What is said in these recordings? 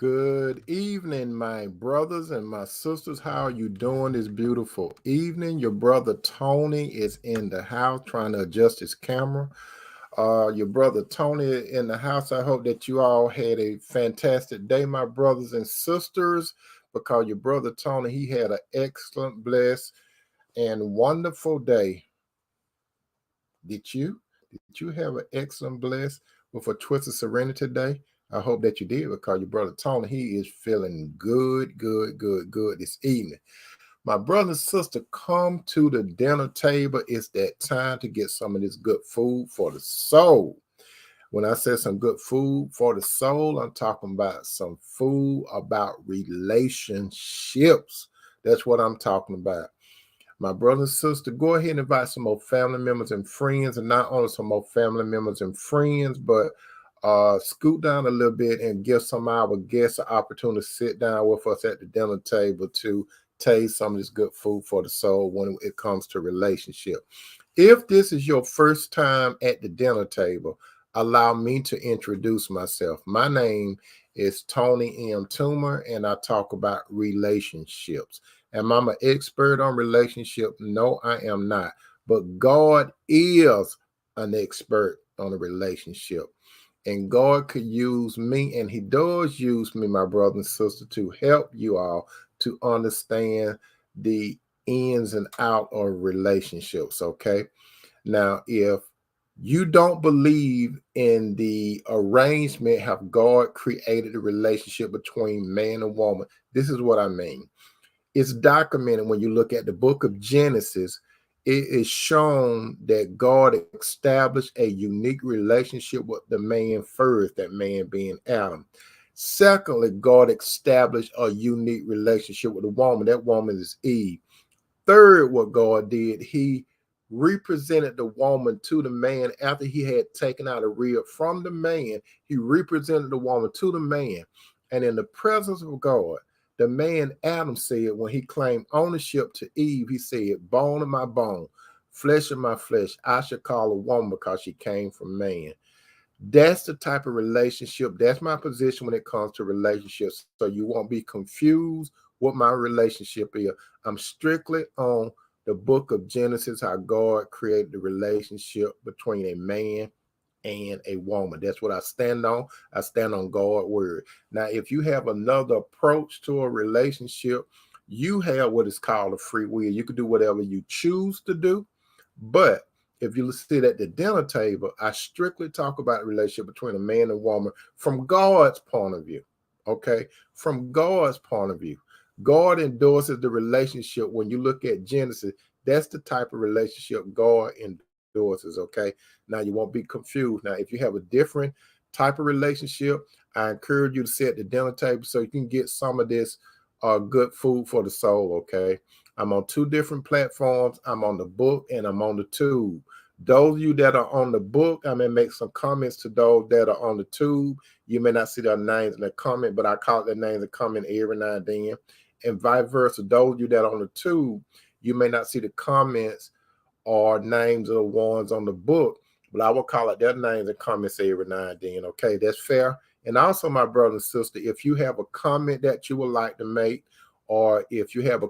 Good evening, my brothers and my sisters. How are you doing this beautiful evening? Your brother Tony is in the house trying to adjust his camera. Your brother Tony in the house. I hope that you all had a fantastic day, my brothers and sisters, because your brother Tony, he had an excellent, blessed, and wonderful day. Did you? Did you have an excellent, blessed, with a twist of serenity today? I hope that you did because your brother Tony, he is feeling good, good, good, good this evening. My brother and sister, come to the dinner table. It's that time to get some of this good food for the soul. When I say some good food for the soul, I'm talking about some food about relationships. That's what I'm talking about. My brother and sister, go ahead and invite some more family members and friends, and not only some more family members and friends, but scoot down a little bit and give some of our guests an opportunity to sit down with us at the dinner table to taste some of this good food for the soul when it comes to relationship. If this is your first time at the dinner table, allow me to introduce myself. My name is Tony M. Toomer, and I talk about relationships. Am I an expert on relationship? No, I am not. But God is an expert on a relationship. And God could use me, and He does use me, my brother and sister, to help you all to understand the ins and out of relationships. Okay. Now, if you don't believe in the arrangement how God created a relationship between man and woman, this is what I mean. It's documented when you look at the book of Genesis. It is shown that God established a unique relationship with the man first, that man being Adam. Secondly, God established a unique relationship with the woman. That woman is Eve. Third, what God did, He represented the woman to the man after He had taken out a rib from the man. He represented the woman to the man. And in the presence of God, the man Adam said, when he claimed ownership to Eve, he said, bone of my bone, flesh of my flesh, I should call a woman because she came from man. That's the type of relationship. That's my position when it comes to relationships. So you won't be confused what my relationship is. I'm strictly on the book of Genesis, how God created the relationship between a man and a woman. That's what I stand on. I stand on God's word. Now, if you have another approach to a relationship, you have what is called a free will. You can do whatever you choose to do. But if you sit at the dinner table, I strictly talk about the relationship between a man and woman from God's point of view. Okay? From God's point of view. God endorses the relationship. When you look at Genesis, that's the type of relationship God endorses. Okay? Now you won't be confused. Now, if you have a different type of relationship, I encourage you to sit at the dinner table so you can get some of this good food for the soul. Okay? I'm on two different platforms. I'm on the book and I'm on the tube. Those of you that are on the book, I may make some comments to those that are on the tube. You may not see their names in the comment, but I call their names and comment every now and then. And vice versa. Those of you that are on the tube, you may not see the comments or names of the ones on the book, but I will call it their names and comments every now and then. Okay, that's fair. And also, my brother and sister, if you have a comment that you would like to make, or if you have a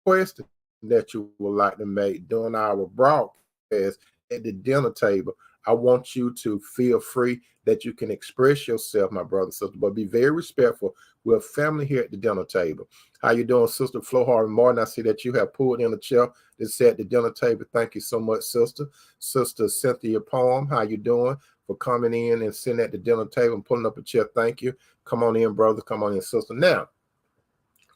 question that you would like to make during our broadcast at the dinner table, I want you to feel free that you can express yourself, my brother and sister, but be very respectful. We're family here at the dinner table. How you doing, Sister Flo Harvey Martin? I see that you have pulled in a chair to sit at the dinner table. Thank you so much, sister. Sister Cynthia Palm, how you doing? For coming in and sitting at the dinner table and pulling up a chair. Thank you. Come on in, brother. Come on in, sister. Now,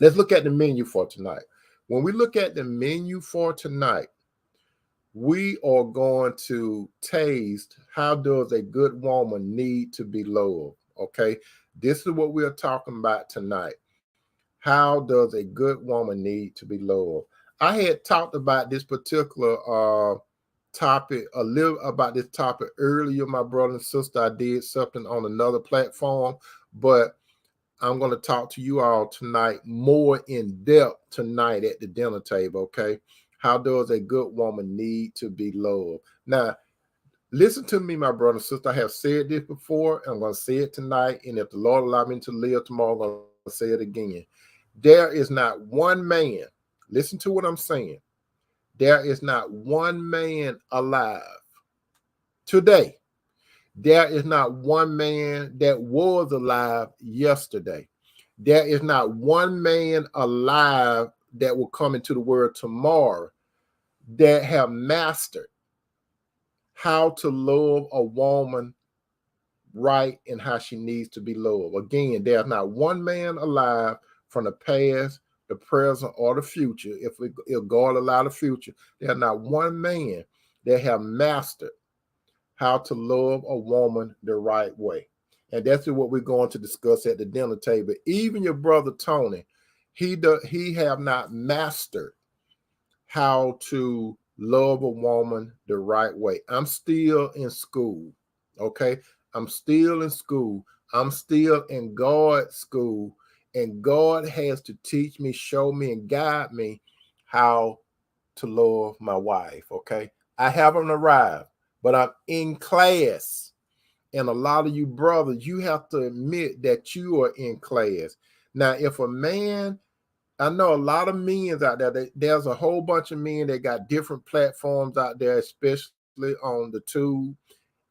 let's look at the menu for tonight. When we look at the menu for tonight, we are going to taste how does a good woman need to be loved. Okay, this is what we're talking about tonight. How does a good woman need to be loved? I had talked about this particular topic, a little about this topic earlier, my brother and sister. I did something on another platform, but I'm going to talk to you all tonight more in depth tonight at the dinner table. Okay, how does a good woman need to be loved? Now, Listen to me, my brother and sister. I have said this before, and I'm going to say it tonight. And if the Lord allow me to live tomorrow, I'm going to say it again. There is not one man. Listen to what I'm saying. There is not one man alive today. There is not one man that was alive yesterday. There is not one man alive that will come into the world tomorrow that have mastered how to love a woman right and how she needs to be loved. Again, there's not one man alive from the past, the present, or the future. If God allow the future, there's not one man that have mastered how to love a woman the right way. And that's what we're going to discuss at the dinner table. Even your brother Tony, he have not mastered how to love a woman the right way. I'm still in school, okay? I'm still in school. I'm still in God's school, and God has to teach me, show me, and guide me how to love my wife, okay? I haven't arrived, but I'm in class. And a lot of you brothers, you have to admit that you are in class. Now, if a man, I know a lot of men out there, there's a whole bunch of men that got different platforms out there, especially on the tube,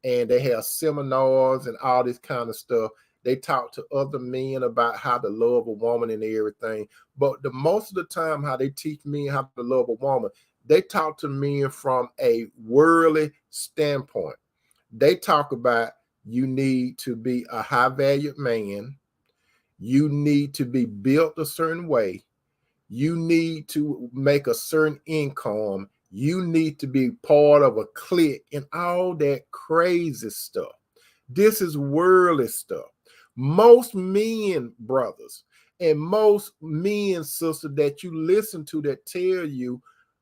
and they have seminars and all this kind of stuff. They talk to other men about how to love a woman and everything. But the most of the time, how they teach men how to love a woman, they talk to men from a worldly standpoint. They talk about you need to be a high-valued man. You need to be built a certain way. You need to make a certain income. You need to be part of a clique and all that crazy stuff. This is worldly stuff. Most men, brothers, and most men, sisters that you listen to that tell you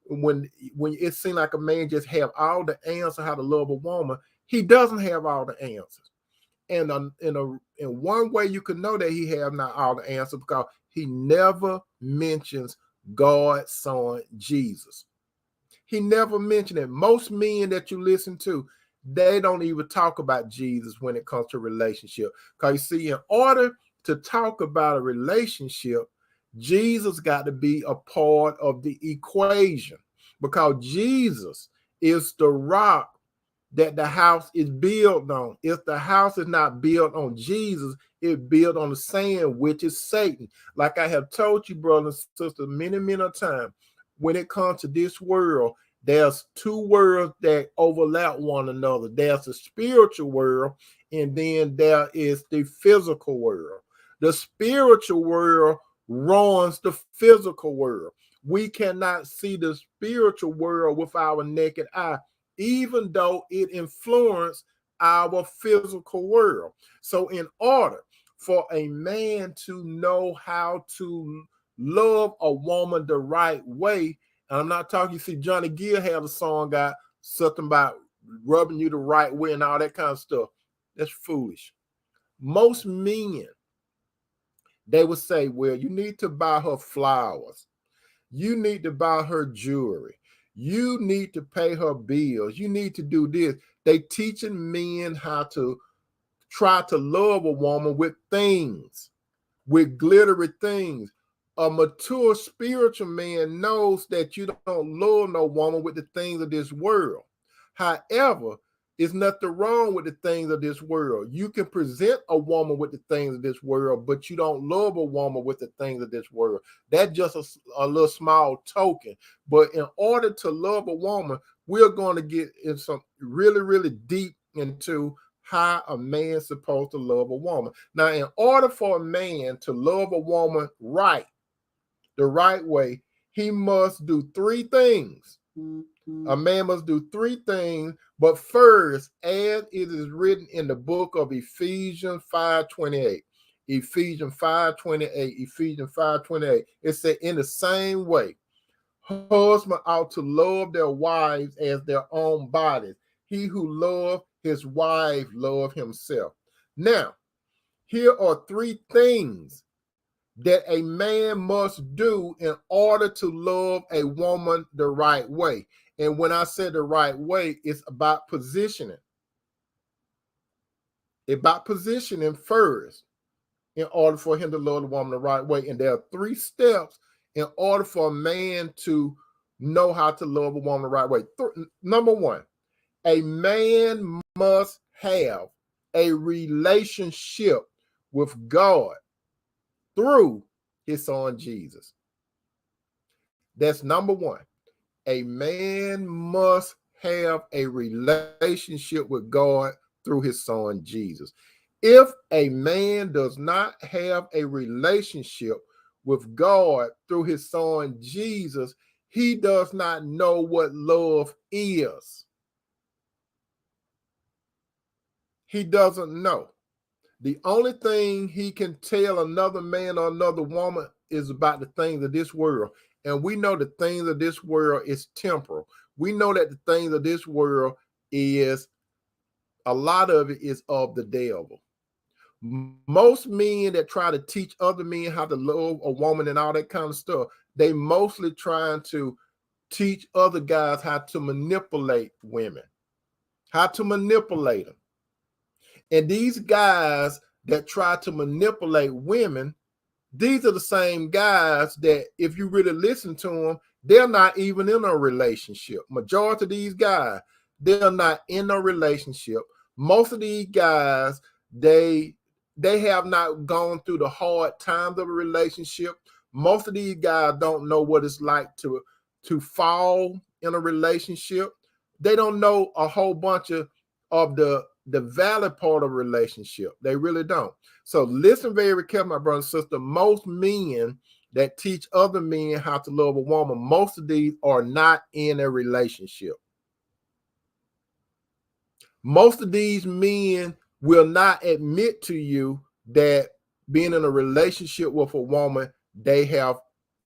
when it seems like a man just have all the answers how to love a woman, he doesn't have all the answers. And in one way you can know that he have not all the answers because he never mentions God's son Jesus. He never mentioned it. Most men that you listen to, they don't even talk about Jesus when it comes to relationship. Because you see, in order to talk about a relationship, Jesus got to be a part of the equation, because Jesus is the rock that the house is built on. If the house is not built on Jesus, it's built on the sand, which is Satan. Like I have told you, brothers and sisters, many, many times, when it comes to this world, there's two worlds that overlap one another. There's the spiritual world, and then there is the physical world. The spiritual world runs the physical world. We cannot see the spiritual world with our naked eye, even though it influences our physical world. So in order for a man to know how to love a woman the right way, and I'm not talking, you see, Johnny Gill had a song got something about rubbing you the right way and all that kind of stuff. That's foolish. Most men, they would say, well, you need to buy her flowers. You need to buy her jewelry. You need to pay her bills. You need to do this. They teaching men how to try to love a woman with things, with glittery things. A mature spiritual man knows that you don't love no woman with the things of this world. However, there's nothing wrong with the things of this world. You can present a woman with the things of this world, but you don't love a woman with the things of this world. That's just a little small token. But in order to love a woman, we're going to get in some really, really deep into how a man's supposed to love a woman. Now, in order for a man to love a woman right, the right way, he must do three things. A man must do three things. But first, as it is written in the book of Ephesians 5:28, Ephesians 5:28, Ephesians 5:28, it said, in the same way, husbands ought to love their wives as their own bodies. He who loves his wife loves himself. Now, here are three things that a man must do in order to love a woman the right way. And when I say the right way, it's about positioning. about positioning first in order for him to love the woman the right way. And there are 3 steps in order for a man to know how to love a woman the right way. Number 1, a man must have a relationship with God through his son Jesus. That's number 1. A man must have a relationship with God through his son Jesus. If a man does not have a relationship with God through his son Jesus, he does not know what love is. He doesn't know. The only thing he can tell another man or another woman is about the things of this world. And we know the things of this world is temporal. We know that the things of this world is, a lot of it is of the devil. Most men that try to teach other men how to love a woman and all that kind of stuff, they mostly trying to teach other guys how to manipulate women, how to manipulate them. And these guys that try to manipulate women, these are the same guys that, if you really listen to them, they're not even in a relationship. Majority of these guys, they're not in a relationship. Most of these guys, they have not gone through the hard times of a relationship. Most of these guys don't know what it's like to fall in a relationship. They don't know a whole bunch of the valid part of a relationship. They really don't. So listen very carefully, my brother and sister. Most men that teach other men how to love a woman, most of these are not in a relationship. Most of these men will not admit to you that being in a relationship with a woman, they have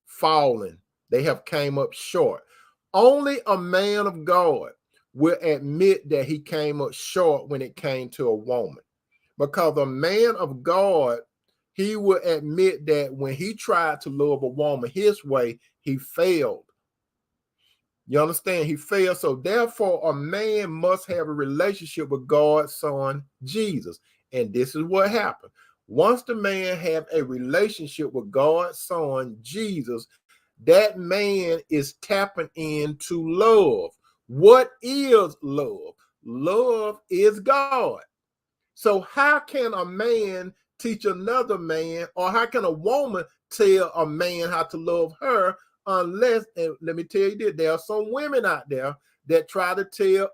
fallen. They have came up short. Only a man of God will admit that he came up short when it came to a woman. Because a man of God, he will admit that when he tried to love a woman his way, he failed. You understand? He failed. So therefore, a man must have a relationship with God's son, Jesus. And this is what happened. Once the man have a relationship with God's son, Jesus, that man is tapping into love. What is love? Love is God. So how can a man teach another man, or how can a woman tell a man how to love her, unless, and let me tell you this, there are some women out there that try to tell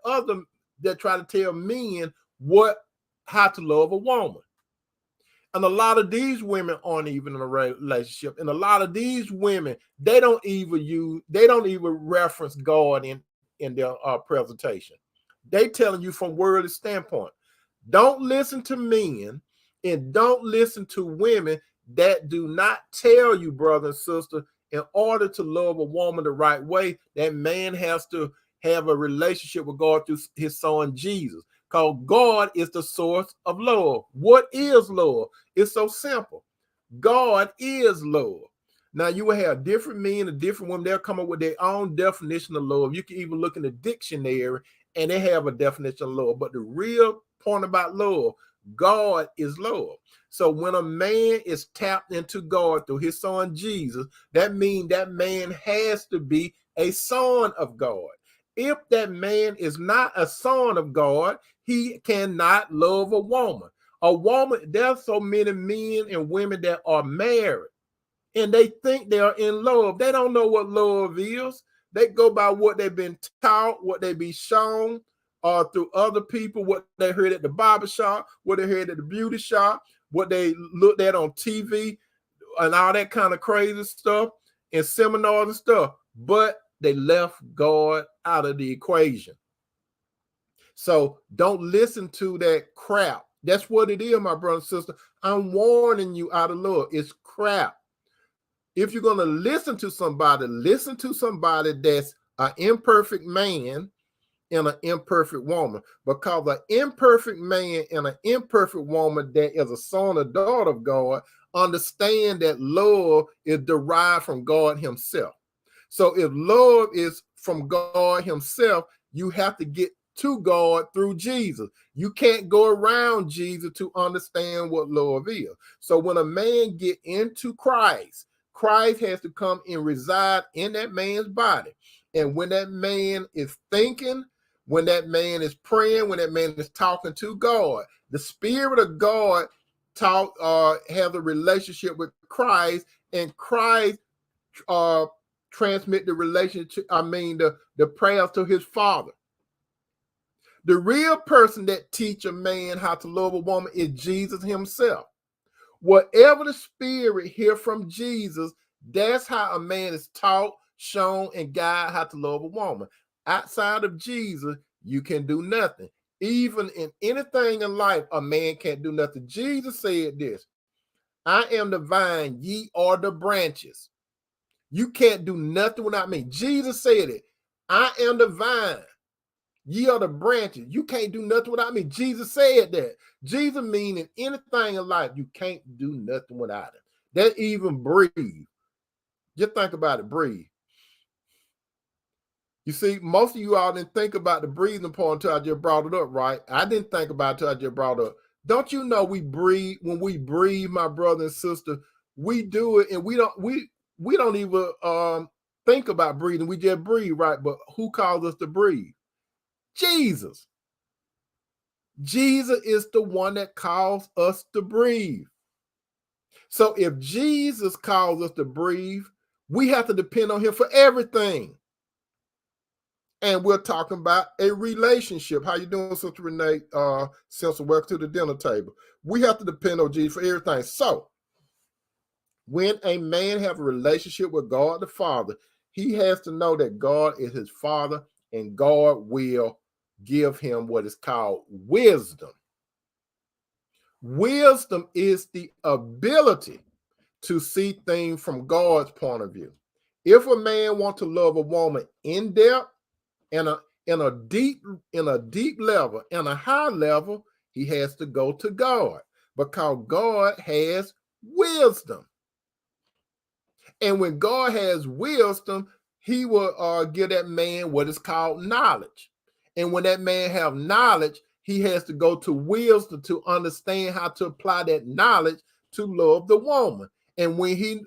men how to love a woman. And a lot of these women aren't even in a relationship. And a lot of these women, they don't even reference God in their presentation. They telling you from worldly standpoint. Don't listen to men and don't listen to women that do not tell you, brother and sister, in order to love a woman the right way, that man has to have a relationship with God through his son Jesus. Because God is the source of love. What is love? It's so simple. God is love. Now, you will have different men and different women. They'll come up with their own definition of love. You can even look in the dictionary and they have a definition of love. But the real point about love, God is love. So when a man is tapped into God through his son Jesus, that means that man has to be a son of God. If that man is not a son of God, he cannot love a woman. A woman, there's so many men and women that are married and they think they are in love. They don't know what love is. They go by what they've been taught, what they be shown, or through other people, what they heard at the barber shop, what they heard at the beauty shop, what they looked at on TV, and all that kind of crazy stuff, and seminars and stuff. But they left God out of the equation. So don't listen to that crap. That's what it is, my brother and sister. I'm warning you out of love. It's crap. If you're going to listen to somebody that's an imperfect man and an imperfect woman. Because an imperfect man and an imperfect woman that is a son or daughter of God understand that love is derived from God himself. So if love is from God himself, you have to get to God through Jesus. You can't go around Jesus to understand what love is. So when a man get into Christ, Christ has to come and reside in that man's body. And when that man is thinking, when that man is praying, when that man is talking to God, the Spirit of God have a relationship with Christ, and Christ transmit the relationship, the prayers to his Father. The real person that teach a man how to love a woman is Jesus himself. Whatever the Spirit hear from Jesus, that's how a man is taught, shown, and guided how to love a woman. Outside of Jesus, you can do nothing. Even in anything in life, a man can't do nothing. Jesus said this, I am the vine, ye are the branches. You can't do nothing without me. Jesus said it. I am the vine. Ye are the branches. You can't do nothing without me. Jesus said that. Jesus meaning anything in life, you can't do nothing without it. That even breathe. Just think about it, breathe. You see, most of you all didn't think about the breathing part until I just brought it up, right? I didn't think about it until I just brought it up. Don't you know we breathe, when we breathe, my brother and sister, we do it and we don't even think about breathing. We just breathe, right? But who calls us to breathe? Jesus. Jesus is the one that calls us to breathe. So if Jesus calls us to breathe, we have to depend on him for everything. And we're talking about a relationship. How you doing, Sister Renee? Sister, welcome to the dinner table. We have to depend on Jesus for everything. So when a man have a relationship with God the Father, he has to know that God is his Father, and God will give him what is called wisdom. Wisdom is the ability to see things from God's point of view. If a man wants to love a woman in depth, in a deep level, in a high level, he has to go to God, because God has wisdom. And when God has wisdom, he will give that man what is called knowledge. And when that man have knowledge, he has to go to wisdom to understand how to apply that knowledge to love the woman. And when he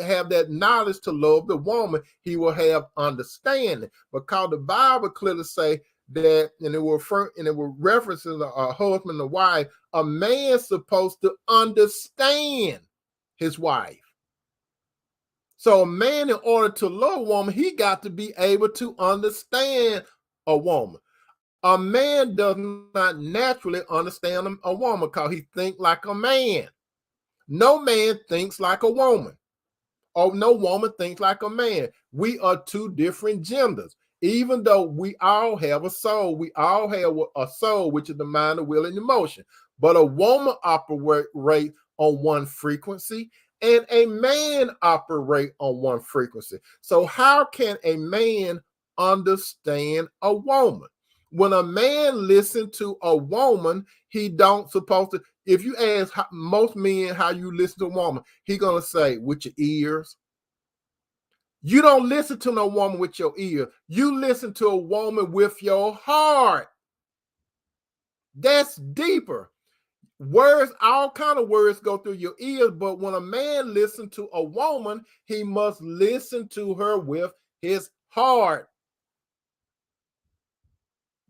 have that knowledge to love the woman, he will have understanding. Because the Bible clearly say that, and it will reference a husband and wife, a man's supposed to understand his wife. So a man, in order to love a woman, he got to be able to understand a woman. A man does not naturally understand a woman because he thinks like a man. No man thinks like a woman, or no woman thinks like a man. We are two different genders. Even though we all have a soul, we all have a soul, which is the mind, the will, and emotion. But a woman operates on one frequency, and a man operate on one frequency. So how can a man understand a woman? When a man listens to a woman, he don't supposed to. If you ask most men how you listen to a woman, he gonna say with your ears. You don't listen to no woman with your ear. You listen to a woman with your heart. That's deeper. Words, all kind of words go through your ears, but when a man listens to a woman, he must listen to her with his heart.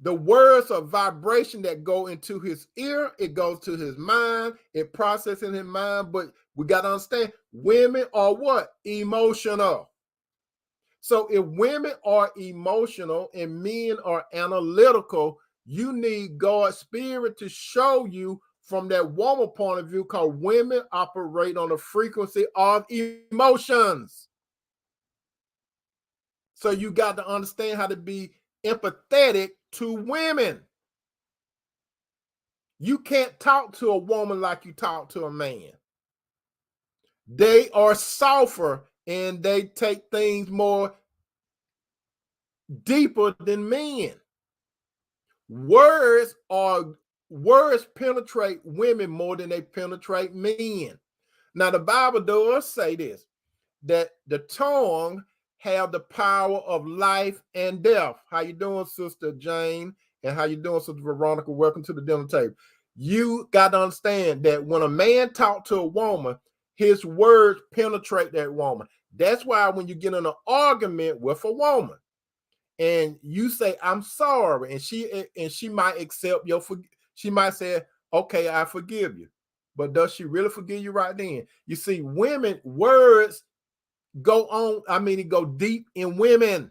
The words are vibration that go into his ear, it goes to his mind, it processes in his mind, but we got to understand, women are what? Emotional. So if women are emotional and men are analytical, you need God's Spirit to show you from that woman point of view, because women operate on the frequency of emotions. So you got to understand how to be empathetic to women. You can't talk to a woman like you talk to a man. They are softer and they take things more deeper than men. Words penetrate women more than they penetrate men. Now the Bible does say this, that the tongue have the power of life and death. How you doing, Sister Jane? And how you doing, Sister Veronica? Welcome to the dinner table. You got to understand that when a man talks to a woman, his words penetrate that woman. That's why when you get in an argument with a woman and you say, I'm sorry, and she might accept she might say, okay, I forgive you. But does she really forgive you right then? You see, women, words go on. I mean, it go deep in women.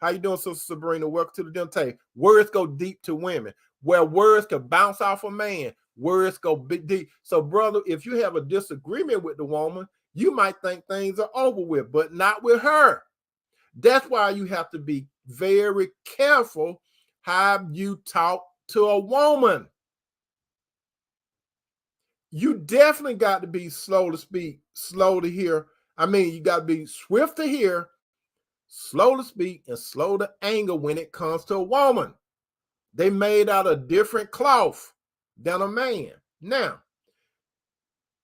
How you doing, Sister Sabrina? Welcome to the dinner table. Words go deep to women. Where words can bounce off a man, words go big deep. So, brother, if you have a disagreement with the woman, you might think things are over with, but not with her. That's why you have to be very careful how you talk to a woman. You definitely got to be slow to speak, slow to hear. I mean, you got to be swift to hear, slow to speak, and slow to anger when it comes to a woman. They made out of different cloth than a man. Now,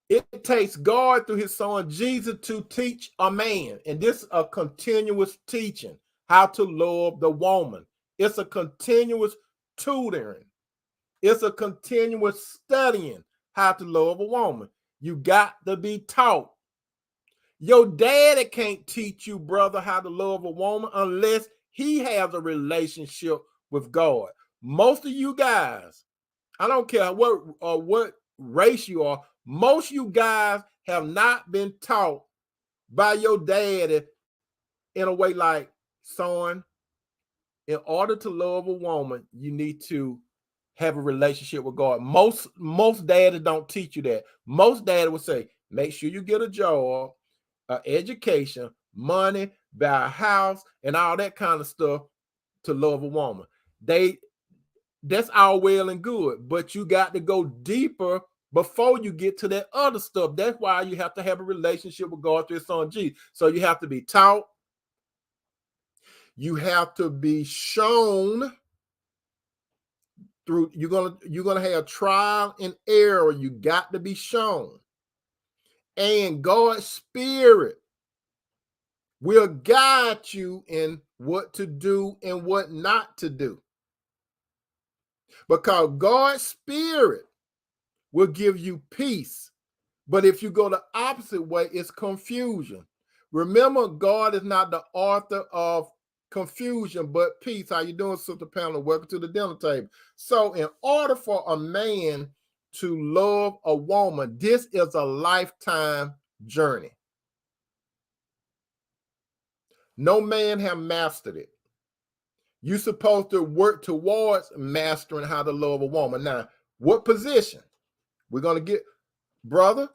it takes God through his son Jesus to teach a man. And this is a continuous teaching, how to love the woman. It's a continuous tutoring. It's a continuous studying how to love a woman. You got to be taught. Your daddy can't teach you, brother, how to love a woman unless he has a relationship with God. Most of you guys, I don't care what race you are, most of you guys have not been taught by your daddy in a way like, son, in order to love a woman, you need to have a relationship with God. Most daddies don't teach you that. Most daddies would say, make sure you get a job, education, money, buy a house, and all that kind of stuff to love a woman. That's all well and good, but you got to go deeper before you get to that other stuff. That's why you have to have a relationship with God through his son Jesus. So you have to be taught. You have to be shown through. You're gonna have trial and error. You got to be shown. And God's Spirit will guide you in what to do and what not to do. Because God's Spirit will give you peace. But if you go the opposite way, it's confusion. Remember, God is not the author of confusion, but peace. How you doing, Sister Pamela? Welcome to the dinner table. So in order for a man to love a woman, this is a lifetime journey. No man have mastered it. You're supposed to work towards mastering how to love a woman. Now, what position? We're going to get, brother,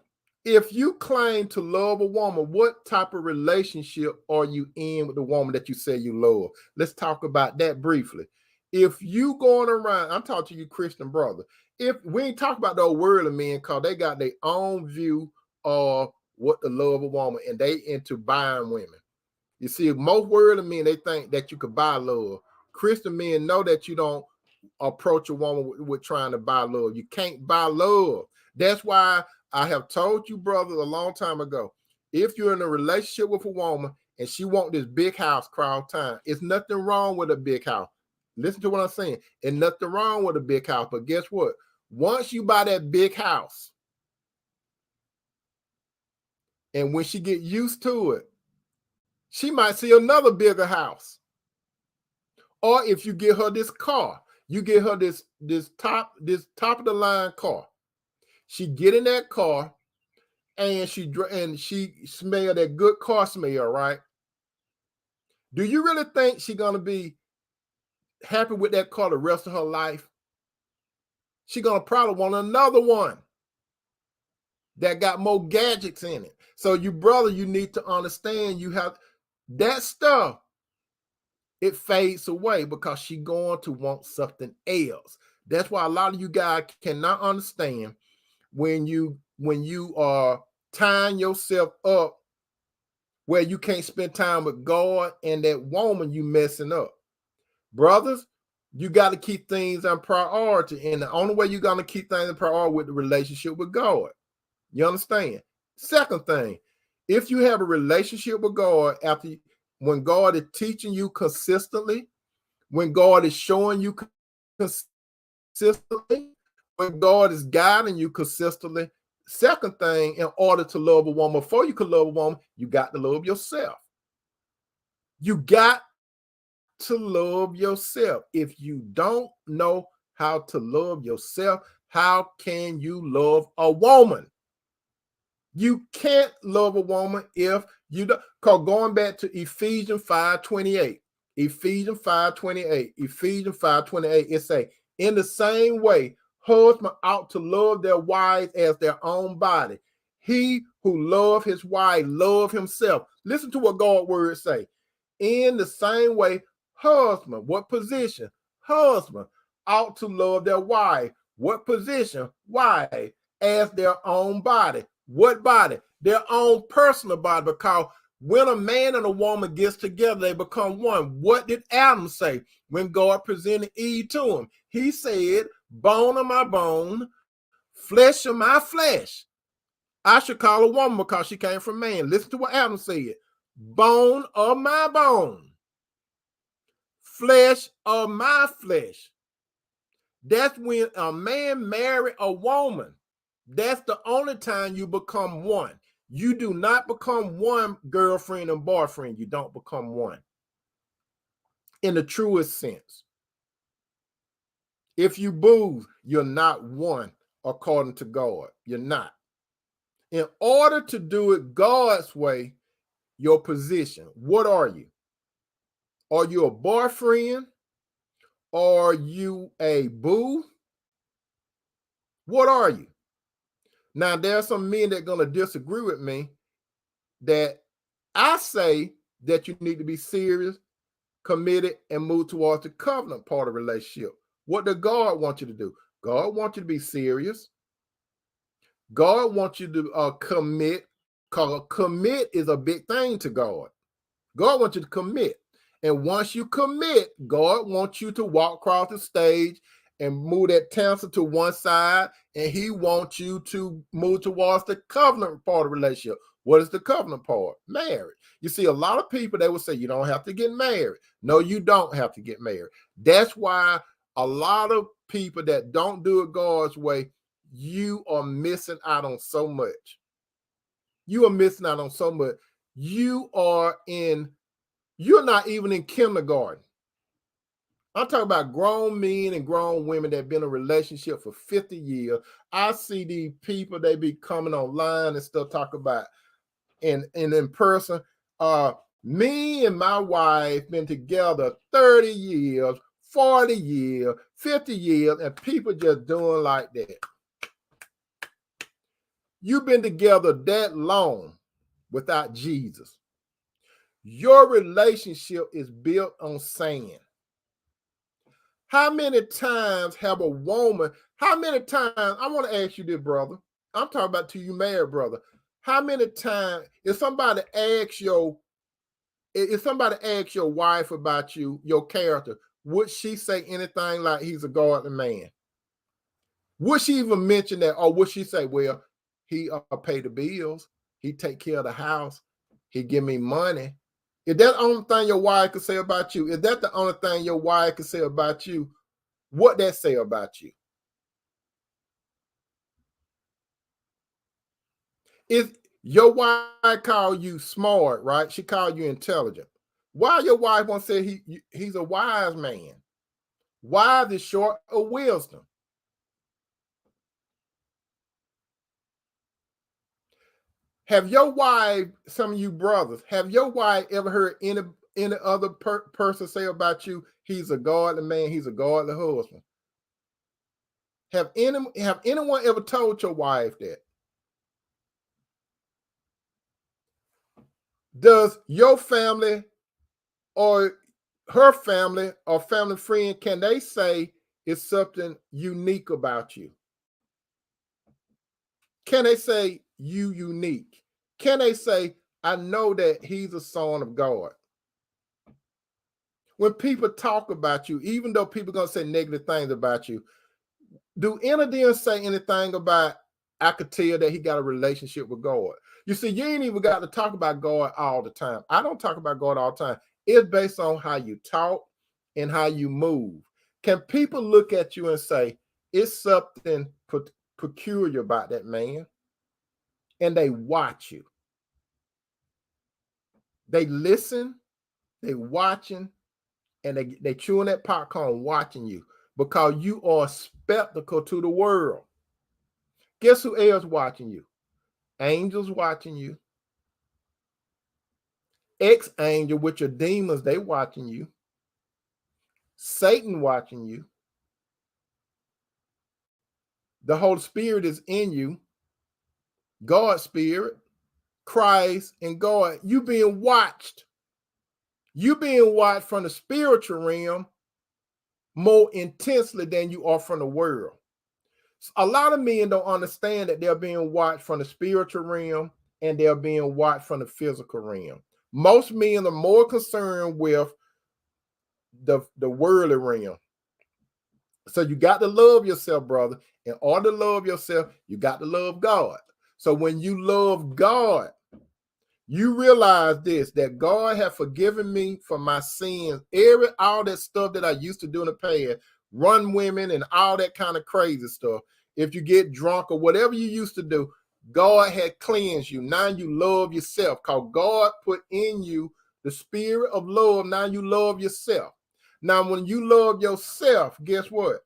if you claim to love a woman, what type of relationship are you in with the woman that you say you love? Let's talk about that briefly. If you going around, I'm talking to you, Christian brother. If we ain't talk about those worldly men, because they got their own view of what to love a woman, and they into buying women. You see, most worldly men, they think that you could buy love. Christian men know that you don't approach a woman with trying to buy love. You can't buy love. That's why I have told you, brother, a long time ago, if you're in a relationship with a woman and she want this big house crowd time, it's nothing wrong with a big house. Listen to what I'm saying. There's nothing wrong with a big house. But guess what? Once you buy that big house, and when she get used to it, she might see another bigger house. Or if you get her this car, you get her this top of the line car. She get in that car and she smell that good car smell, right? Do you really think she's gonna be happy with that car the rest of her life? She's gonna probably want another one that got more gadgets in it. So you brother, you need to understand you have that stuff. It fades away because she's going to want something else. That's why a lot of you guys cannot understand when you are tying yourself up where you can't spend time with God and that woman you messing up. Brothers, you got to keep things on priority. And the only way you're going to keep things in priority with the relationship with God. You understand? Second thing, if you have a relationship with God when God is teaching you consistently, when God is showing you consistently, when God is guiding you consistently. Second thing, in order to love a woman, before you can love a woman, you got to love yourself. You got to love yourself. If you don't know how to love yourself, how can you love a woman? You can't love a woman if you don't. Because going back to Ephesians 5:28, Ephesians 5:28, Ephesians 5:28, it say, in the same way, husbands ought to love their wives as their own body. He who love his wife, love himself. Listen to what God's word say. In the same way, husband, what position? Husband ought to love their wife. What position? Wife, as their own body. What body? Their own personal body. Because when a man and a woman gets together, they become one. What did Adam say when God presented Eve to him? He said, bone of my bone, flesh of my flesh. I should call a woman because she came from man. Listen to what Adam said. Bone of my bone, flesh of my flesh. That's when a man marry a woman. That's the only time you become one. You do not become one girlfriend and boyfriend. You don't become one in the truest sense. If you booze, you're not one according to God. You're not. In order to do it God's way, your position, what are you? Are you a boyfriend? Are you a boo? What are you? Now, there are some men that are going to disagree with me that I say that you need to be serious, committed, and move towards the covenant part of the relationship. What does God want you to do? God wants you to be serious. God wants you to commit, because commit is a big thing to God. God wants you to commit. And once you commit, God wants you to walk across the stage and move that tassel to one side, and he wants you to move towards the covenant part of the relationship. What is the covenant part? Marriage. You see, a lot of people, they will say, you don't have to get married. No, you don't have to get married. That's why a lot of people that don't do it God's way, you are missing out on so much. You are missing out on so much. You're not even in kindergarten. I'm talking about grown men and grown women that have been in a relationship for 50 years. I see these people, they be coming online and stuff, talk about and in person. Me and my wife been together 30 years, 40 years, 50 years, and people just doing like that. You've been together that long without Jesus. Your relationship is built on sand. How many times have a woman, how many times, I want to ask you this, brother. I'm talking about to you married, brother. How many times, if somebody asks your wife about you, your character, would she say anything like he's a godly man? Would she even mention that? Or would she say, well, he pay the bills, he take care of the house, he give me money? Is that the only thing your wife could say about you? Is that the only thing your wife could say about you? What that say about you? If your wife call you smart, right? She called you intelligent. Why your wife won't say he's a wise man? Wise is short of wisdom. Have your wife, some of you brothers, have your wife ever heard any other person say about you, he's a godly man, he's a godly husband? Have anyone ever told your wife that? Does your family or her family or family friend, can they say it's something unique about you? Can they say you unique? Can they say, I know that he's a son of God? When people talk about you, even though people are going to say negative things about you, do any of them say anything about, I could tell that he got a relationship with God? You see, you ain't even got to talk about God all the time. I don't talk about God all the time. It's based on how you talk and how you move. Can people look at you and say, it's something peculiar about that man? And they watch you. They listen, they watching, and they chewing that popcorn watching you because you are a spectacle to the world. Guess who else watching you? Angels watching you. Ex-angel, which are demons, they watching you. Satan watching you. The Holy Spirit is in you. God's Spirit, Christ, and God. You being watched. You being watched from the spiritual realm more intensely than you are from the world. A lot of men don't understand that they're being watched from the spiritual realm and they're being watched from the physical realm. Most men are more concerned with the worldly realm. So you got to love yourself, brother. In order to love yourself, you got to love God. So when you love God, you realize this, that God has forgiven me for my sins. All that stuff that I used to do in the past, run women and all that kind of crazy stuff. If you get drunk or whatever you used to do, God had cleansed you. Now you love yourself because God put in you the spirit of love. Now you love yourself. Now, when you love yourself, guess what?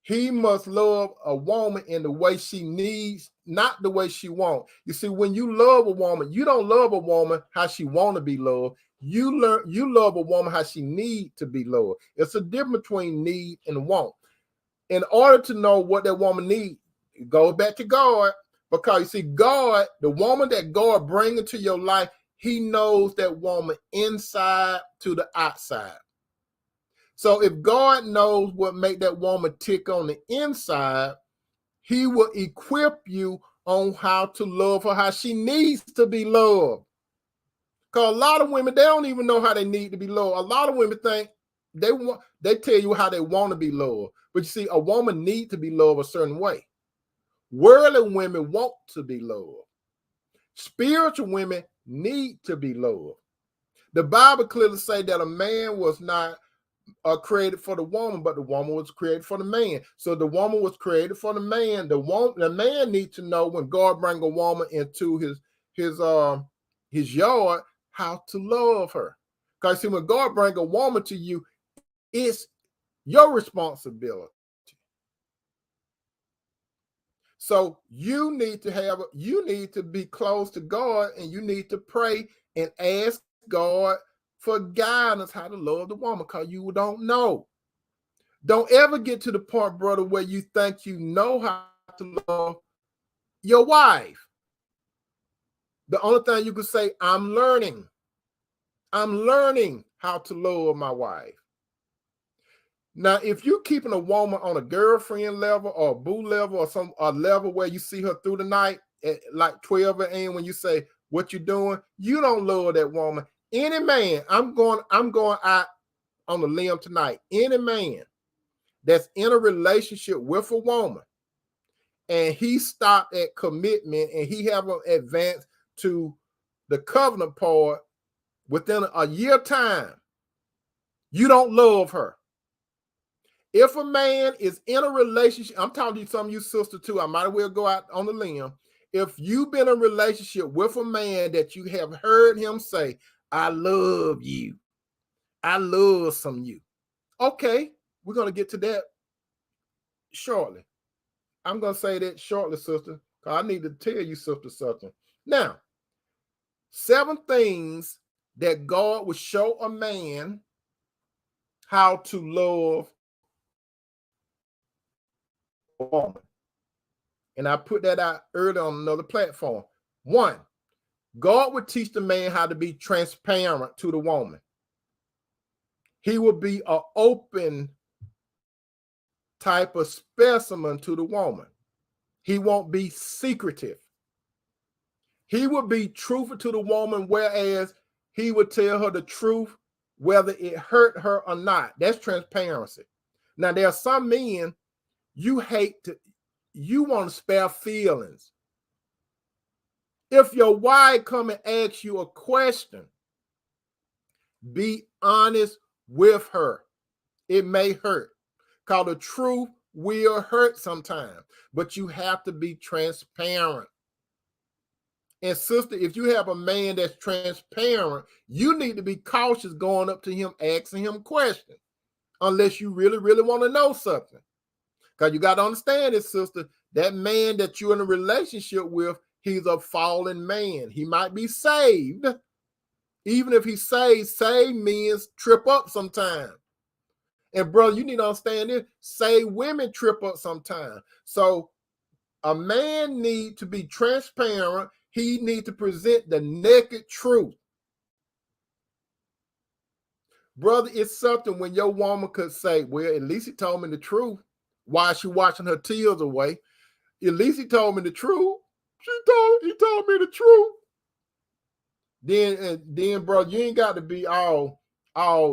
He must love a woman in the way she needs, not the way she wants. You see, when you love a woman, you don't love a woman how she want to be loved. You love a woman how she need to be loved. It's a difference between need and want. In order to know what that woman needs, it goes back to God. Because you see, God, the woman that God brings into your life, he knows that woman inside to the outside. So if God knows what make that woman tick on the inside, he will equip you on how to love her, how she needs to be loved. Because a lot of women, they don't even know how they need to be loved. A lot of women think they tell you how they want to be loved. But you see, a woman needs to be loved a certain way. Worldly women want to be loved. Spiritual women need to be loved. The Bible clearly says that a man was not created for the woman, but the woman was created for the man. So the woman was created for the man. The man needs to know when God brings a woman into his yard, how to love her. Because see, when God brings a woman to you, it's your responsibility. So you need to be close to God, and you need to pray and ask God for guidance how to love the woman, because you don't know. Don't ever get to the point, brother, where you think you know how to love your wife. The only thing you can say, I'm learning. I'm learning how to love my wife. Now, if you're keeping a woman on a girlfriend level or a boo level or a level where you see her through the night at like 12 a.m. when you say, what you doing? You don't love that woman. Any man, I'm going out on the limb tonight. Any man that's in a relationship with a woman and he stopped at commitment and he haven't advanced to the covenant part within a year time, you don't love her. If a man is in a relationship, I'm talking to some of you sisters too, I might as well go out on the limb. If you've been in a relationship with a man that you have heard him say, I love you, I love some you. Okay, we're going to get to that shortly. I'm going to say that shortly, sister, because I need to tell you, sister, something. Now, 7 things that God will show a man how to love a woman. And I put that out earlier on another platform. 1, God would teach the man how to be transparent to the woman. He will be an open type of specimen to the woman. He won't be secretive. He will be truthful to the woman, whereas he would tell her the truth, whether it hurt her or not. That's transparency. Now, there are some men you want to spare feelings. If your wife come and asks you a question, be honest with her. It may hurt, because the truth will hurt sometimes, but you have to be transparent. And sister, if you have a man that's transparent, you need to be cautious going up to him, asking him questions, unless you really, really want to know something. Because you got to understand this, sister, that man that you're in a relationship with, he's a fallen man. He might be saved. Even if he's saved means trip up sometimes. And brother, you need to understand this, saved women trip up sometimes. So a man needs to be transparent. He needs to present the naked truth. Brother, it's something when your woman could say, well, at least he told me the truth. Why is she washing her tears away? At least he told me the truth. He told me the truth. Then, bro, you ain't got to be all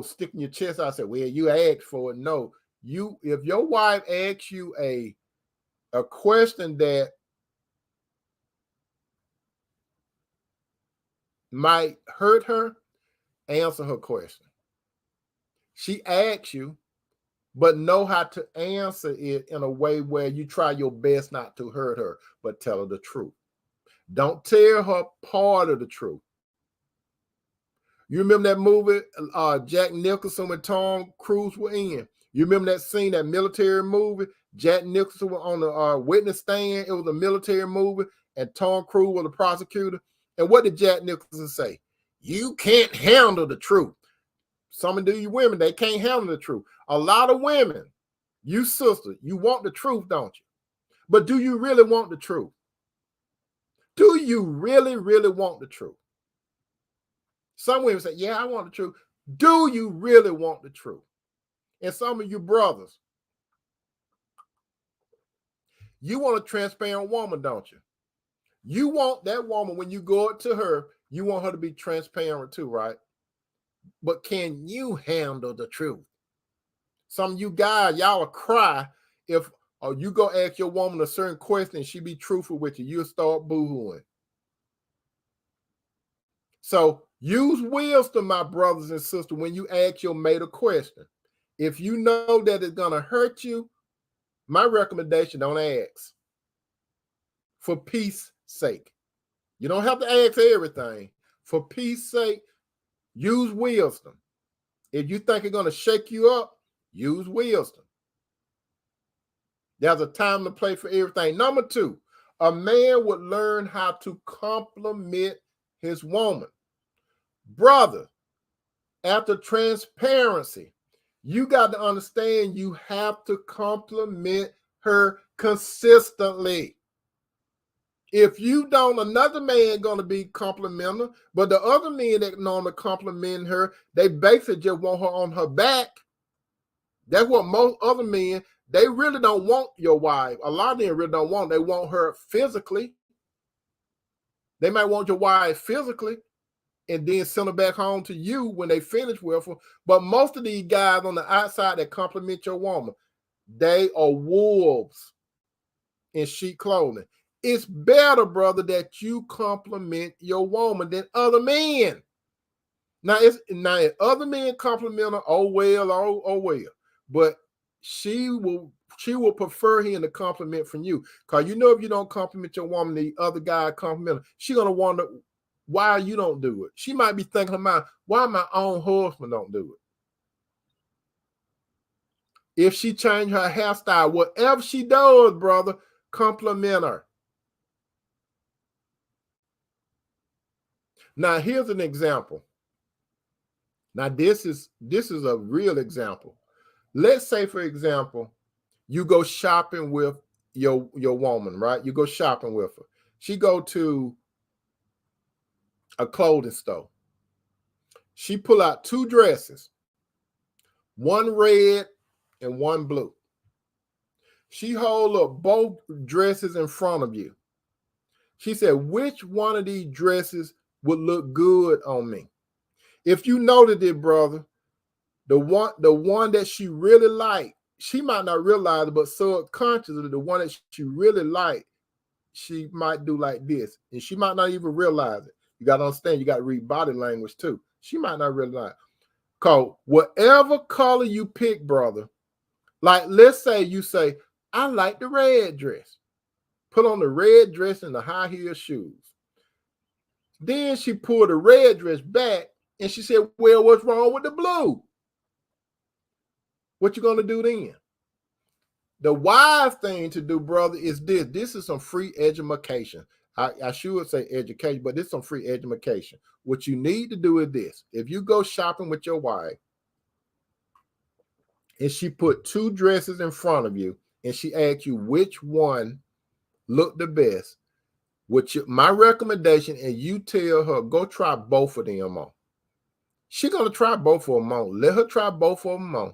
sticking your chest out. Say, well, you asked for it. No, if your wife asks you a question that might hurt her, answer her question. She asks you, but know how to answer it in a way where you try your best not to hurt her, but tell her the truth. Don't tell her part of the truth. You remember that movie, Jack Nicholson and Tom Cruise were in? You remember that scene, that military movie? Jack Nicholson was on the witness stand. It was a military movie, and Tom Cruise was the prosecutor. And what did Jack Nicholson say? You can't handle the truth. Some of you women, they can't handle the truth. A lot of women, you sister, you want the truth, don't you? But do you really want the truth? Do you really, really want the truth? Some women say, yeah, I want the truth. Do you really want the truth? And some of you brothers, you want a transparent woman, don't you? You want that woman, when you go up to her, you want her to be transparent too, right? But can you handle the truth? Some of you guys, y'all will cry if you go ask your woman a certain question and she be truthful with you. You'll start boo-hooing. So use wisdom, my brothers and sisters, when you ask your mate a question. If you know that it's going to hurt you, my recommendation, don't ask. For peace sake. You don't have to ask everything. For peace sake, use wisdom. If you think it's going to shake you up, use wisdom. There's a time to play for everything. Number 2, a man would learn how to compliment his woman. Brother, after transparency, you got to understand you have to compliment her consistently. If you don't, another man going to be complimenting her, but the other men that normally compliment her, they basically just want her on her back. That's what most other men, they really don't want your wife. A lot of them really don't want. They want her physically. They might want your wife physically and then send her back home to you when they finish with her. But most of these guys on the outside that compliment your woman, they are wolves in sheep clothing. It's better, brother, that you compliment your woman than other men. Now, if other men compliment her, oh well. But she will prefer hearing the compliment from you. Because you know if you don't compliment your woman, the other guy compliment her, she's going to wonder why you don't do it. She might be thinking about why my own husband don't do it. If she change her hairstyle, whatever she does, brother, compliment her. Now, here's an example. Now, this is a real example. Let's say, for example, you go shopping with your woman, right? You go shopping with her. She go to a clothing store. She pull out 2 dresses, one red and one blue. She hold up both dresses in front of you. She said, which one of these dresses would look good on me? If you noted it, brother, the one that she really liked, she might not realize it, but subconsciously, the one that she really liked, she might do like this. And she might not even realize it. You got to understand, you got to read body language too. She might not realize. Cause whatever color you pick, brother, like let's say you say, I like the red dress. Put on the red dress and the high heel shoes. Then she pulled the red dress back and she said, well, what's wrong with the blue? What you gonna do then? The wise thing to do, brother, is this. This is some free education. I should say education, but this is some free education. What you need to do is this. If you go shopping with your wife and she put two dresses in front of you and she asks you which one looked the best, my recommendation, and you tell her, go try both of them on. She's going to try both of them on. Let her try both of them on.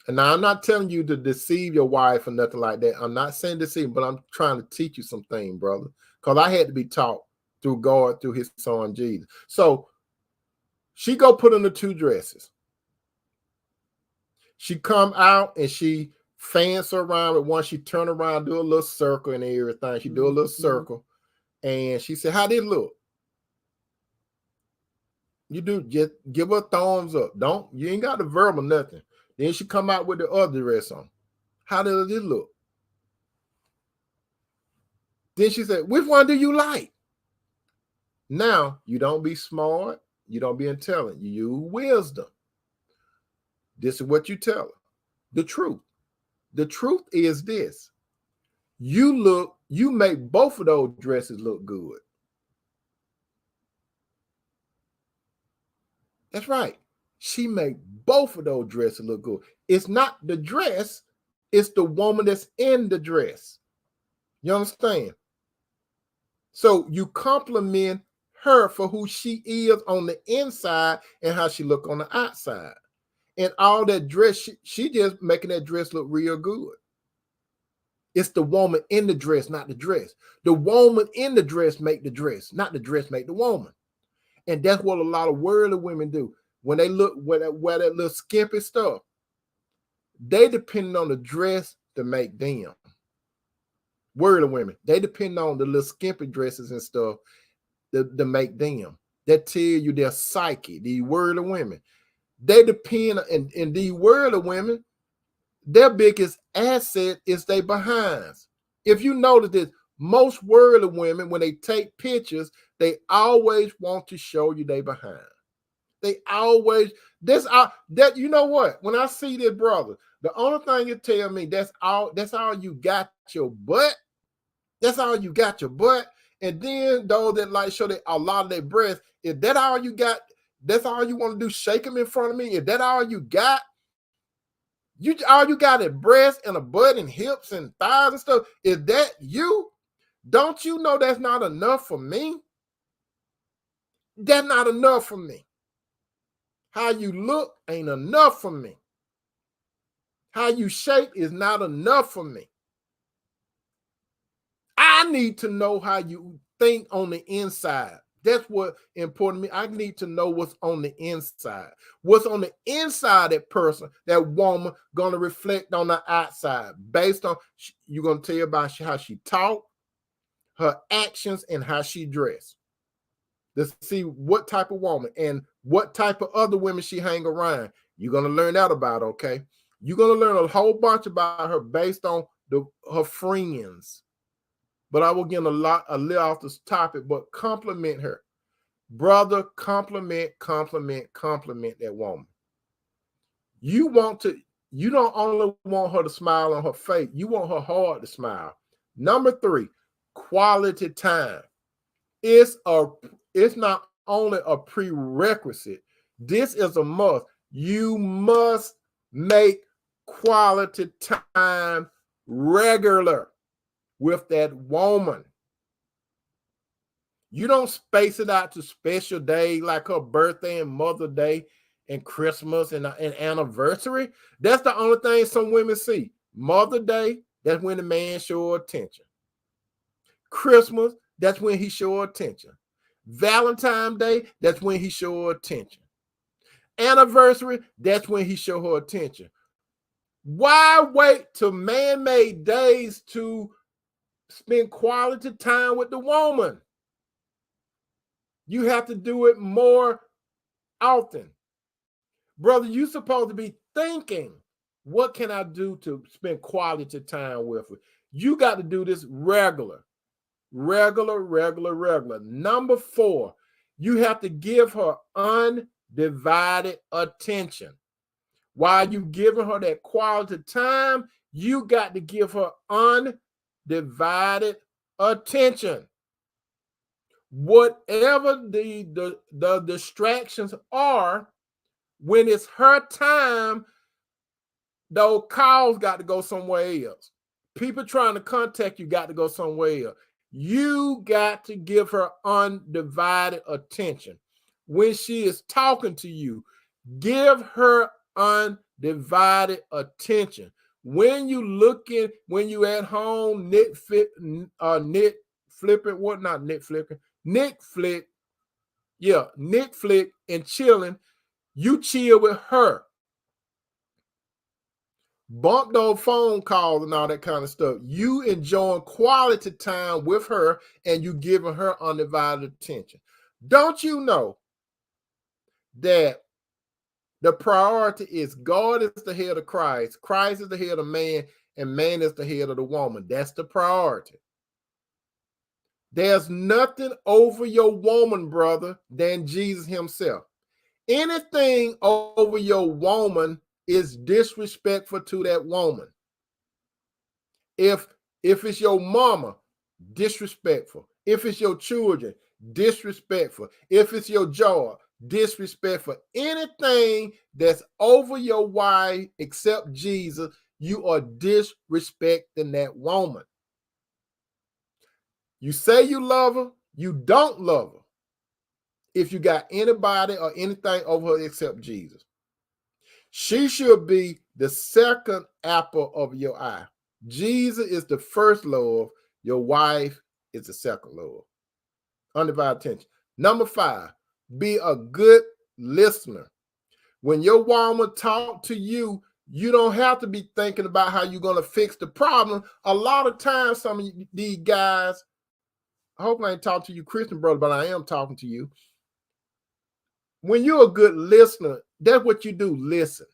And now I'm not telling you to deceive your wife or nothing like that. I'm not saying deceive, but I'm trying to teach you something, brother, because I had to be taught through God, through his son, Jesus. So she go put on the two dresses. She come out and she fans around with one. She turn around, do a little circle and everything. She do a little circle. And she said, how did it look? You do, just give her a thumbs up. You ain't got the verbal nothing. Then she come out with the other dress on. How does it look? Then she said, which one do you like? Now, you don't be smart. You don't be intelligent. You use wisdom. This is what you tell her. The truth. The truth is this. You make both of those dresses look good. That's right. She make both of those dresses look good. It's not the dress, it's the woman that's in the dress. You understand? So you compliment her for who she is on the inside and how she look on the outside. And all that dress, she just making that dress look real good. It's the woman in the dress, not the dress. The woman in the dress make the dress, not the dress make the woman. And that's what a lot of worldly women do. When they wear that little skimpy stuff, they depend on the dress to make them. Worldly women, they depend on the little skimpy dresses and stuff to make them. That tell you their psyche. These worldly women, they depend, and these worldly women, their biggest asset is their behinds. If you notice this, most worldly women, when they take pictures, they always want to show you they behind. They always, that you know what? When I see this brother, the only thing you tell me that's all you got your butt. That's all you got your butt. And then those that like show that a lot of their breasts, is that all you got? That's all you want to do, shake them in front of me? Is that all you got? All you got is breasts and a butt and hips and thighs and stuff. Is that you? Don't you know that's not enough for me? That's not enough for me. How you look ain't enough for me. How you shape is not enough for me. I need to know how you think on the inside. That's what important to me. I need to know what's on the inside. What's on the inside that person, that woman, going to reflect on the outside based on, you're going to tell about how she talk, her actions, and how she dress. To see what type of woman and what type of other women she hang around. You're going to learn that about, okay? You're going to learn a whole bunch about her based on her friends. But I will get a little off this topic, but compliment her. Brother, compliment that woman. You don't only want her to smile on her face, you want her heart to smile. Number 3, quality time. It's not only a prerequisite, this is a must. You must make quality time regular with that woman. You don't space it out to special days like her birthday and Mother's Day and Christmas and anniversary. That's the only thing some women see. Mother's Day, that's when the man show attention. Christmas, that's when he show attention. Valentine's Day, that's when he show attention. Anniversary, that's when he show her attention. Why wait till man-made days to spend quality time with the woman? You have to do it more often. Brother, you supposed to be thinking, what can I do to spend quality time with her? You got to do this regular. Number 4, you have to give her undivided attention. While you giving her that quality time, you got to give her undivided attention. Whatever the distractions are, when it's her time, those calls got to go somewhere else. People trying to contact you got to go somewhere else. You got to give her undivided attention. When she is talking to you, give her undivided attention. When you looking, when you at home, Netflix, and chilling, you chill with her. Bump those phone calls and all that kind of stuff. You enjoying quality time with her and you giving her undivided attention. Don't you know that the priority is God is the head of Christ, Christ is the head of man, and man is the head of the woman? That's the priority. There's nothing over your woman, brother, than Jesus himself. Anything over your woman is disrespectful to that woman. If it's your mama, disrespectful. If it's your children, disrespectful. If it's your job, disrespectful. Anything that's over your wife except Jesus, you are disrespecting that woman. You say you love her, you don't love her if you got anybody or anything over her except Jesus. She should be the second apple of your eye. Jesus is the first love. Your wife is the second love. Undivided attention. Number 5, be a good listener. When your woman talk to you, you don't have to be thinking about how you're going to fix the problem. A lot of times, some of these guys, I hope I ain't talking to you, Christian brother, but I am talking to you. When you're a good listener, that's what you do, listen.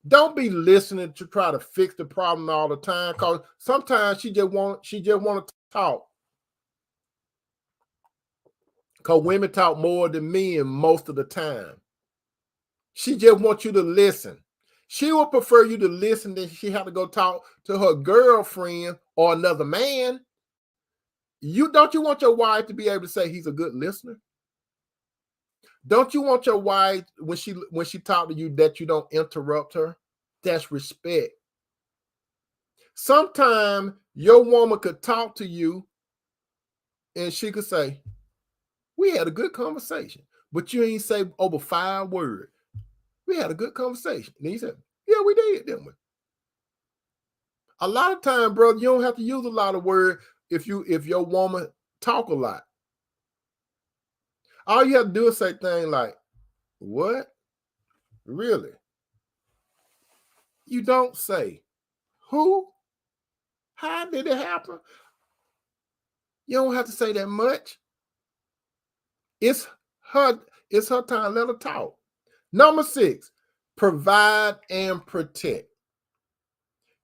Don't be listening to try to fix the problem all the time, because sometimes she just want to talk. Because women talk more than men most of the time. She just wants you to listen. She would prefer you to listen than she have to go talk to her girlfriend or another man. Don't you want your wife to be able to say he's a good listener? Don't you want your wife, when she talk to you, that you don't interrupt her? That's respect. Sometimes your woman could talk to you and she could say, we had a good conversation, but you ain't say over 5 words. We had a good conversation. And he said, yeah, we did, didn't we? A lot of time, brother, you don't have to use a lot of words if your woman talk a lot. All you have to do is say things like, what? Really? You don't say, who? How did it happen? You don't have to say that much. It's her time. Let her talk. Number 6, provide and protect.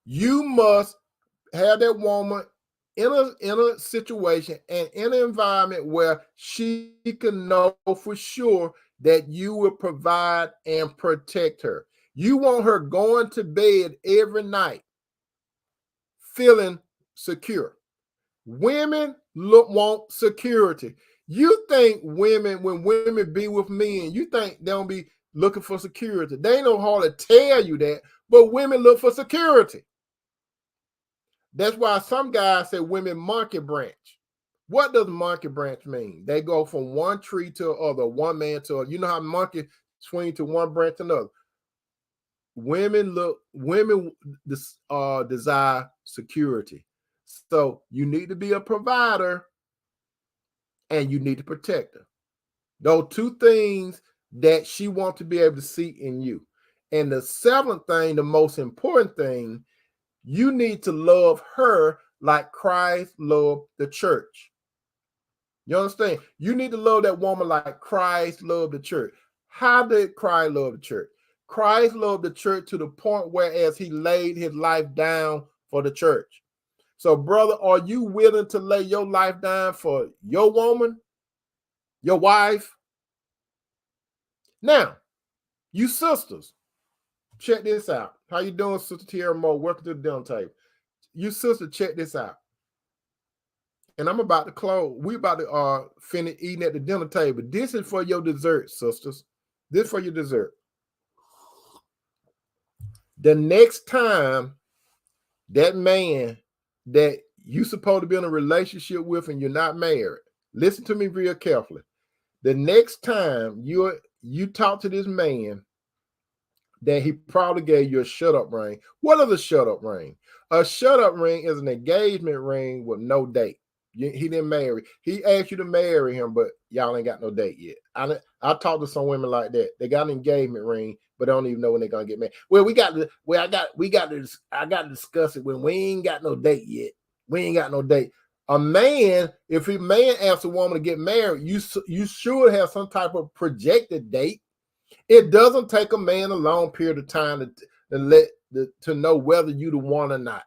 You must have that woman in a situation and in an environment where she can know for sure that you will provide and protect her. You want her going to bed every night feeling secure. Women want security. You think when women be with men, you think they don't be looking for security. They ain't no hard to tell you that, but women look for security. That's why some guys say women monkey branch. What does monkey branch mean? They go from one tree to another, one man to another. You know how monkey swing to one branch to another. Women desire security. So you need to be a provider and you need to protect her. Those 2 things that she wants to be able to see in you. And the 7th thing, the most important thing, you need to love her like Christ loved the church. You understand? You need to love that woman like Christ loved the church. How did Christ love the church? Christ loved the church to the point whereas he laid his life down for the church. So, brother, are you willing to lay your life down for your woman, your wife? Now, you sisters, check this out. How you doing, Sister Tierra Moore? Welcome to the dinner table. You sister, check this out. And I'm about to close. We about to finish eating at the dinner table. This is for your dessert, sisters. This is for your dessert. The next time that man that you supposed to be in a relationship with and you're not married, listen to me real carefully. The next time you talk to this man that he probably gave you a shut-up ring. What is a shut-up ring? A shut-up ring is an engagement ring with no date. He didn't marry. He asked you to marry him, but y'all ain't got no date yet. I talked to some women like that. They got an engagement ring, but don't even know when they're gonna get married. Well, I got to discuss it when we ain't got no date yet. We ain't got no date. A man, if a man asks a woman to get married, you should have some type of projected date. It doesn't take a man a long period of time to know whether you the one or not.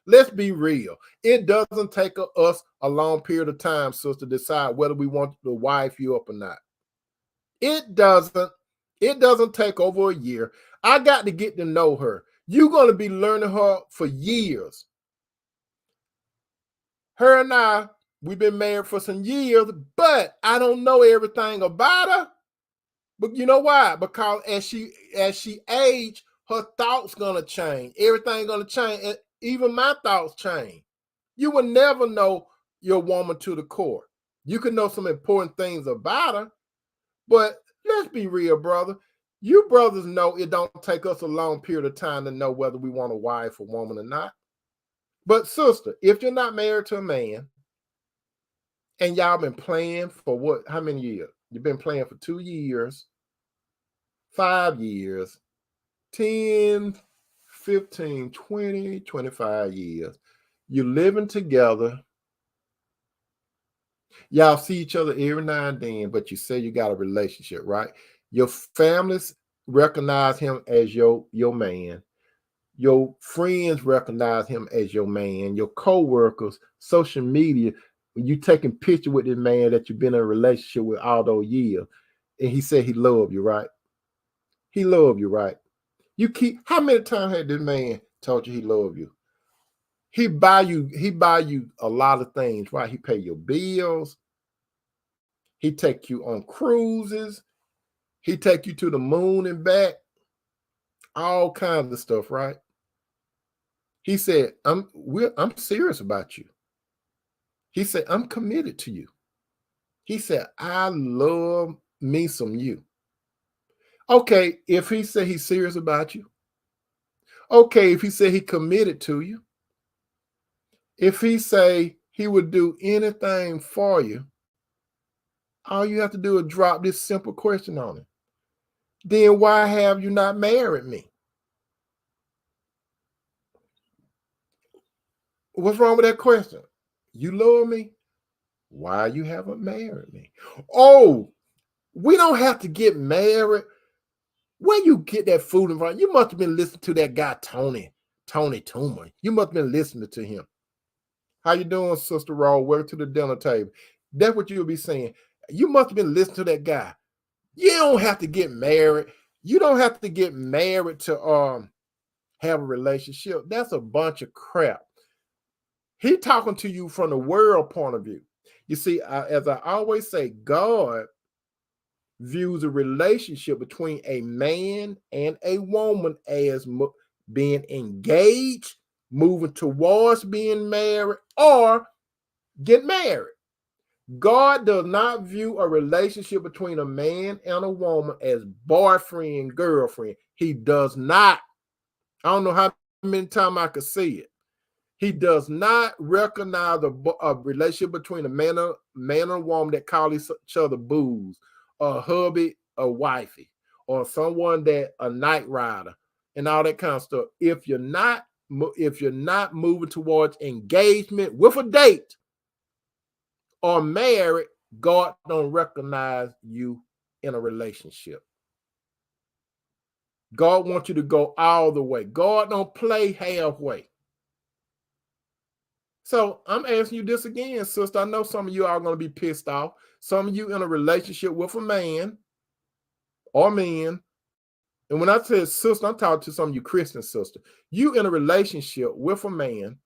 Let's be real. It doesn't take us a long period of time, sister, to decide whether we want to wife you up or not. It doesn't take over a year. I got to get to know her. You're going to be learning her for years. Her and I, we've been married for some years, but I don't know everything about her. But you know why? Because as she age, her thoughts gonna change. Everything gonna change. And even my thoughts change. You will never know your woman to the core. You can know some important things about her, but let's be real, brother. You brothers know it don't take us a long period of time to know whether we want a wife or woman or not. But sister, if you're not married to a man and y'all been playing for what? How many years? You've been playing for 2 years, 5 years, 10, 15, 20, 25 years. You're living together. Y'all see each other every now and then, but you say you got a relationship, right? Your families recognize him as your man. Your friends recognize him as your man. Your co-workers, social media, when you taking pictures with this man that you've been in a relationship with all those years, and he said he loved you, right? He loved you, right? How many times had this man told you he loved you? He buy you a lot of things, right? He pay your bills. He take you on cruises. He take you to the moon and back. All kinds of stuff, right? He said, I'm serious about you. He said, I'm committed to you. He said, I love me some you. Okay, if he said he's serious about you. Okay, if he said he committed to you. If he say he would do anything for you, all you have to do is drop this simple question on him. Then why have you not married me? What's wrong with that question? You love me? Why you haven't married me? Oh, we don't have to get married. Where you get that food from? You must have been listening to that guy, Tony Toomer. You must have been listening to him. How you doing, Sister Raw? Welcome to the dinner table. That's what you'll be saying. You must have been listening to that guy. You don't have to get married. You don't have to get married to have a relationship. That's a bunch of crap. He talking to you from the world point of view. You see, as I always say, God views a relationship between a man and a woman as being engaged, moving towards being married, or get married. God does not view a relationship between a man and a woman as boyfriend, girlfriend. He does not. I don't know how many times I could say it. He does not recognize a relationship between a man and a woman that call each other booze, a hubby, a wifey, or someone that a night rider, and all that kind of stuff. If you're not moving towards engagement with a date or married, God don't recognize you in a relationship. God wants you to go all the way. God don't play halfway. So I'm asking you this again, sister. I know some of you are going to be pissed off. Some of you in a relationship with a man or men. And when I say sister, I'm talking to some of you Christian sisters. You in a relationship with a man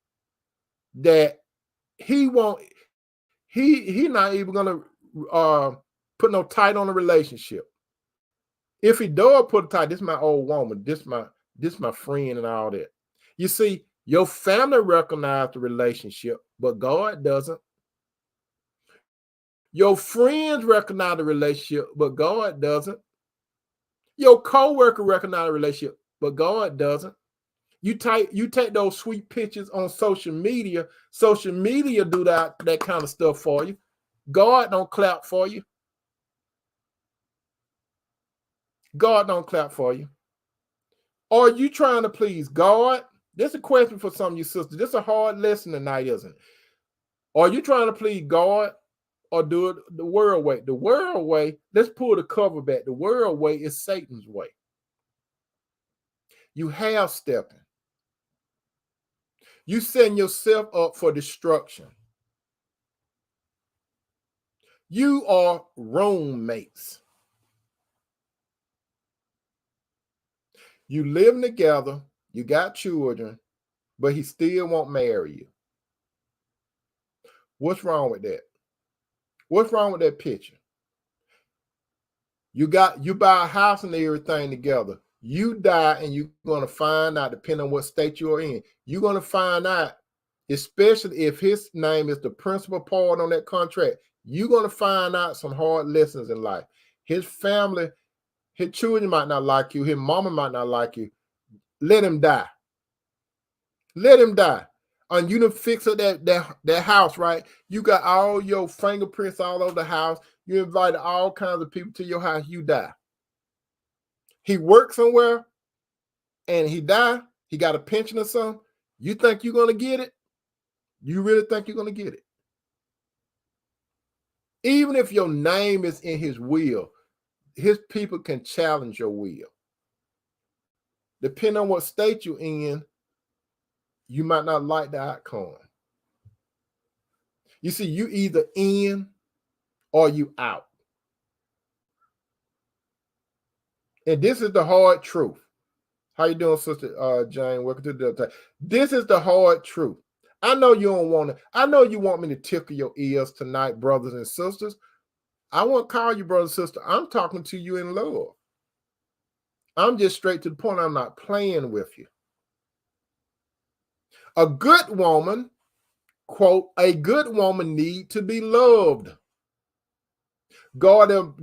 that he not even going to put no tight on the relationship. If he does put a tight, this is my old woman, this my friend and all that. You see, your family recognize the relationship, but God doesn't. Your friends recognize the relationship, but God doesn't. Your co-worker recognize the relationship, but God doesn't. You take those sweet pictures on social media. Social media do that kind of stuff for you. God don't clap for you. God don't clap for you. Are you trying to please God? This is a question for some of you sisters. This is a hard lesson tonight, isn't it? Are you trying to please God or do it the world way? The world way, let's pull the cover back. The world way is Satan's way. You half stepping. You setting yourself up for destruction. You are roommates. You living together, you got children, but he still won't marry you. What's wrong with that? What's wrong with that picture? You buy a house and everything together. You die and you're going to find out, depending on what state you're in, you're going to find out, especially if his name is the principal part on that contract, you're going to find out some hard lessons in life. His family, his children might not like you. His mama might not like you. Let him die. Let him die. And you done fix up that house, right? You got all your fingerprints all over the house. You invited all kinds of people to your house. You die. He worked somewhere and he died. He got a pension or something. You think you're going to get it? You really think you're going to get it? Even if your name is in his will, his people can challenge your will. Depending on what state you're in, you might not like the outcome. You see, you either in or you out. And this is the hard truth. How you doing, Sister Jane? Welcome to the time. This is the hard truth. I know you don't want to. I know you want me to tickle your ears tonight, brothers and sisters. I won't call you brother and sister. I'm talking to you in love. I'm just straight to the point. I'm not playing with you. A good woman, quote, a good woman need to be loved. God,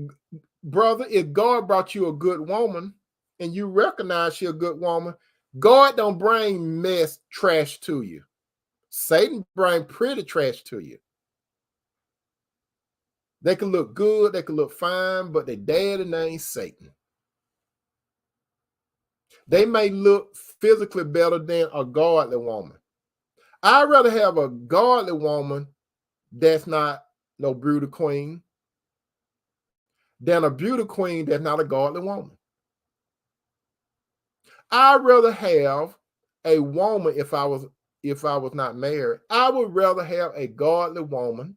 brother, if God brought you a good woman and you recognize she's a good woman, God don't bring mess trash to you. Satan bring pretty trash to you. They can look good, they can look fine, but their daddy named Satan. They may look physically better than a godly woman. I'd rather have a godly woman that's not no beauty queen than a beauty queen that's not a godly woman. I'd rather have a woman if I was not married. I would rather have a godly woman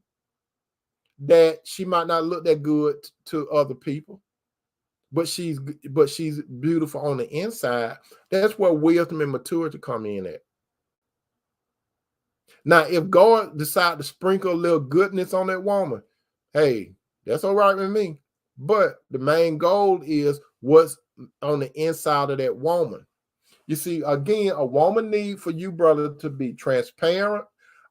that she might not look that good to other people, but she's beautiful on the inside. That's where wisdom and maturity come in at. Now, if God decide to sprinkle a little goodness on that woman, hey, that's all right with me. But the main goal is what's on the inside of that woman. You see, again, a woman need for you, brother, to be transparent.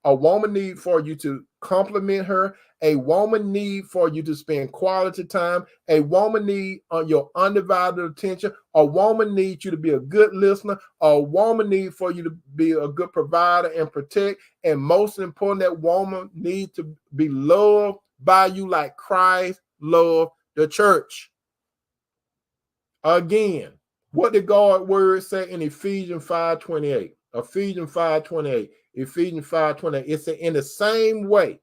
A woman need for you to compliment her. A woman need for you to spend quality time. A woman need your undivided attention. A woman needs you to be a good listener. A woman need for you to be a good provider and protect. And most important, that woman needs to be loved by you like Christ loved the church. Again, what did God's word say in Ephesians 5:28? Ephesians 5:28. Ephesians 5:28. It said, in the same way,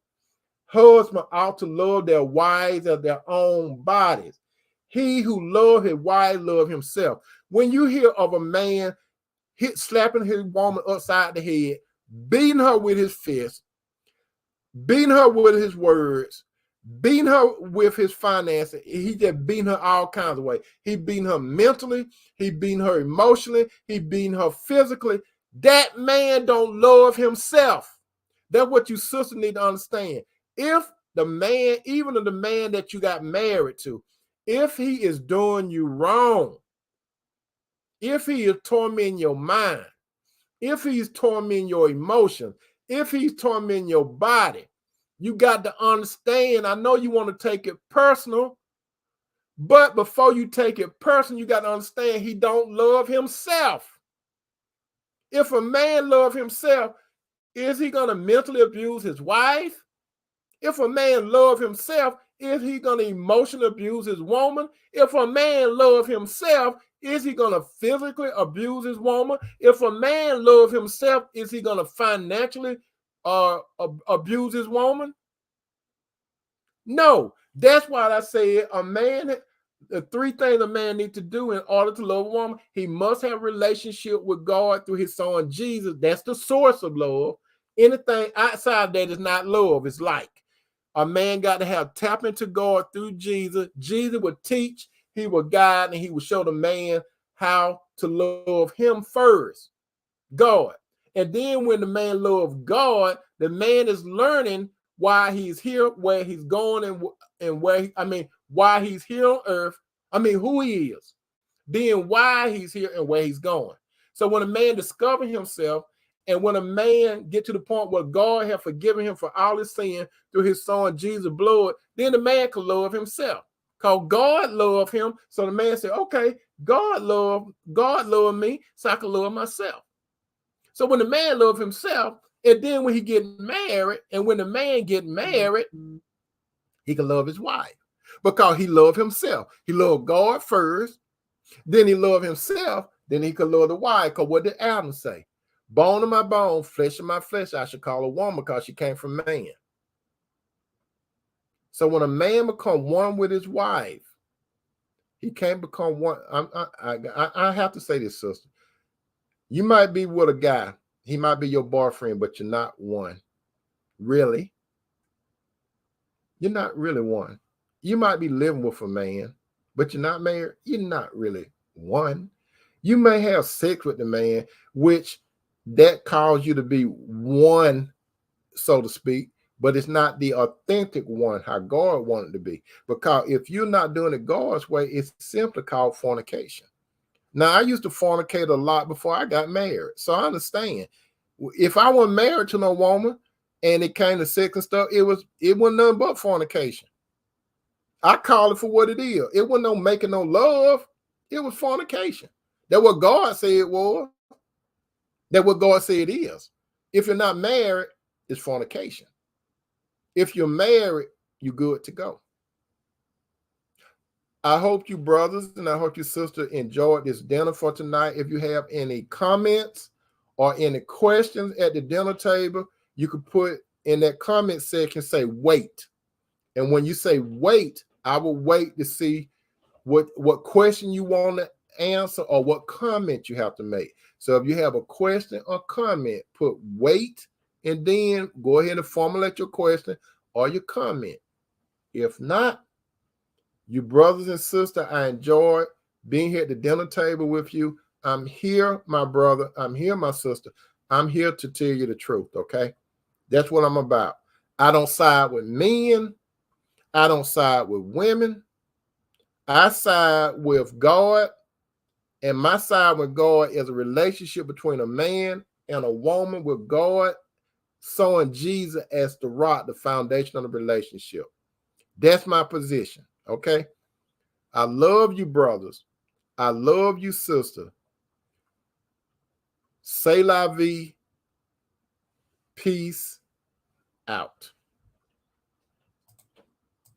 husbands ought to love their wives as their own bodies. He who loves his wife loves himself. When you hear of a man slapping his woman upside the head, beating her with his fist, beating her with his words, beating her with his finances, he just beating her all kinds of ways. He beating her mentally, he beating her emotionally, he beating her physically. That man don't love himself. That's what you sisters need to understand. If the man, even the man that you got married to, if he is doing you wrong, if he is tormenting your mind, if he's tormenting your emotions, if he's tormenting your body, you got to understand. I know you want to take it personal, but before you take it personal, you got to understand he don't love himself. If a man love himself, is he going to mentally abuse his wife? If a man love himself, is he going to emotionally abuse his woman? If a man love himself, is he going to physically abuse his woman? If a man love himself, is he going to financially abuse his woman? No. That's why I said a man, the three things a man needs to do in order to love a woman: he must have a relationship with God through his son Jesus. That's the source of love. Anything outside that is not love. It's like a man got to have tap into God through Jesus. Jesus would teach, he would guide, and he would show the man how to love him first, God. And then when the man loves God, the man is learning why he's here, where he's going, and why he's here on earth. Who he is. Then why he's here and where he's going. So when a man discovers himself, and when a man get to the point where God has forgiven him for all his sin through his son Jesus' blood, then the man can love himself. Because God loved him. So the man said, okay, God loved me, so I can love myself. So when the man loves himself, and then when he get married, and when the man get married, he can love his wife. Because he loved himself. He loved God first, then he loved himself, then he could love the wife. Because what did Adam say? Bone of my bone, flesh of my flesh, I should call a woman because she came from man. So when a man become one with his wife, he can't become one. I have to say this, sister. You might be with a guy. He might be your boyfriend, but you're not one. Really? You're not really one. You might be living with a man, but you're not married. You're not really one. You may have sex with the man, which that calls you to be one, so to speak, but it's not the authentic one, how God wanted to be. Because if you're not doing it God's way, it's simply called fornication. Now, I used to fornicate a lot before I got married, so I understand. If I wasn't married to no woman and it came to sex and stuff, it wasn't nothing but fornication. I call it for what it is. It wasn't no making no love. It was fornication. That's what God said it was. That's what God said it is. If you're not married, it's fornication. If you're married, you're good to go. I hope you brothers and I hope you sisters enjoyed this dinner for tonight. If you have any comments or any questions at the dinner table, you could put in that comment section, say wait. And when you say wait, I will wait to see what question you want to answer or what comment you have to make. So if you have a question or comment, put wait and then go ahead and formulate your question or your comment. If not, you brothers and sisters, I enjoyed being here at the dinner table with you. I'm here, my brother. I'm here, my sister. I'm here to tell you the truth, okay? That's what I'm about. I don't side with men. I don't side with women. I side with God. And my side with God is a relationship between a man and a woman with God, showing Jesus as the rock, the foundation of the relationship. That's my position, okay? I love you, brothers. I love you, sister. C'est la vie. Peace out.